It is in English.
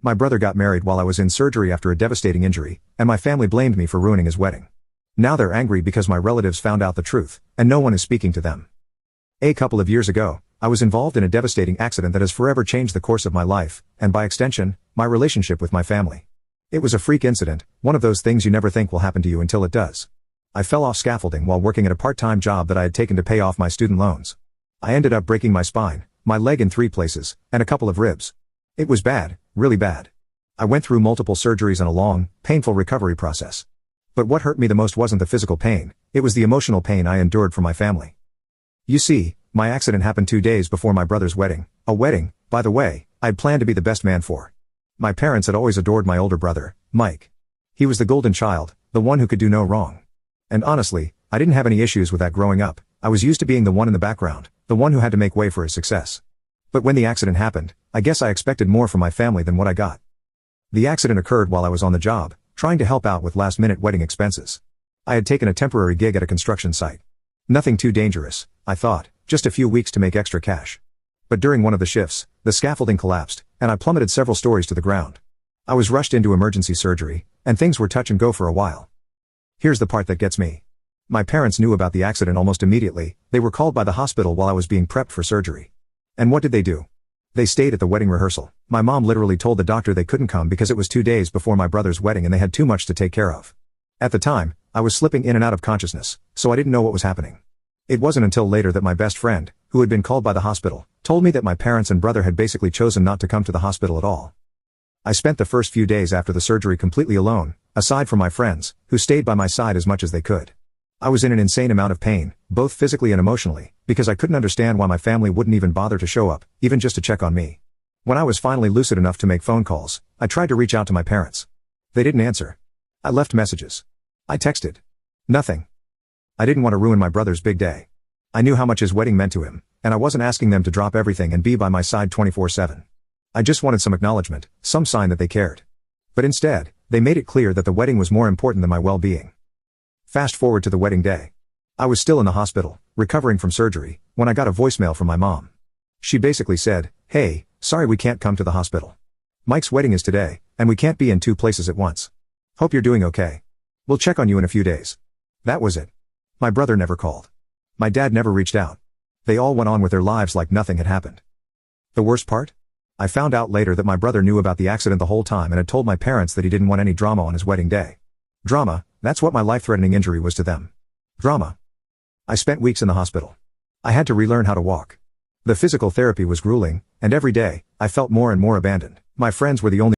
My brother got married while I was in surgery after a devastating injury, and my family blamed me for ruining his wedding. Now they're angry because my relatives found out the truth, and no one is speaking to them. A couple of years ago, I was involved in a devastating accident that has forever changed the course of my life, and by extension, my relationship with my family. It was a freak incident, one of those things you never think will happen to you until it does. I fell off scaffolding while working at a part-time job that I had taken to pay off my student loans. I ended up breaking my spine, my leg in 3 places, and a couple of ribs. It was bad, really bad. I went through multiple surgeries and a long, painful recovery process. But what hurt me the most wasn't the physical pain, it was the emotional pain I endured for my family. You see, my accident happened 2 days before my brother's wedding, a wedding, by the way, I'd planned to be the best man for. My parents had always adored my older brother, Mike. He was the golden child, the one who could do no wrong. And honestly, I didn't have any issues with that growing up. I was used to being the one in the background, the one who had to make way for his success. But when the accident happened, I guess I expected more from my family than what I got. The accident occurred while I was on the job, trying to help out with last-minute wedding expenses. I had taken a temporary gig at a construction site. Nothing too dangerous, I thought, just a few weeks to make extra cash. But during one of the shifts, the scaffolding collapsed, and I plummeted several stories to the ground. I was rushed into emergency surgery, and things were touch and go for a while. Here's the part that gets me. My parents knew about the accident almost immediately. They were called by the hospital while I was being prepped for surgery. And what did they do? They stayed at the wedding rehearsal. My mom literally told the doctor they couldn't come because it was 2 days before my brother's wedding and they had too much to take care of. At the time, I was slipping in and out of consciousness, so I didn't know what was happening. It wasn't until later that my best friend, who had been called by the hospital, told me that my parents and brother had basically chosen not to come to the hospital at all. I spent the first few days after the surgery completely alone, aside from my friends, who stayed by my side as much as they could. I was in an insane amount of pain, both physically and emotionally, because I couldn't understand why my family wouldn't even bother to show up, even just to check on me. When I was finally lucid enough to make phone calls, I tried to reach out to my parents. They didn't answer. I left messages. I texted. Nothing. I didn't want to ruin my brother's big day. I knew how much his wedding meant to him, and I wasn't asking them to drop everything and be by my side 24/7. I just wanted some acknowledgement, some sign that they cared. But instead, they made it clear that the wedding was more important than my well-being. Fast forward to the wedding day. I was still in the hospital, recovering from surgery, when I got a voicemail from my mom. She basically said, "Hey, sorry we can't come to the hospital. Mike's wedding is today, and we can't be in 2 places at once. Hope you're doing okay. We'll check on you in a few days." That was it. My brother never called. My dad never reached out. They all went on with their lives like nothing had happened. The worst part? I found out later that my brother knew about the accident the whole time and had told my parents that he didn't want any drama on his wedding day. Drama, that's what my life-threatening injury was to them. Drama. I spent weeks in the hospital. I had to relearn how to walk. The physical therapy was grueling, and every day, I felt more and more abandoned. My friends were the only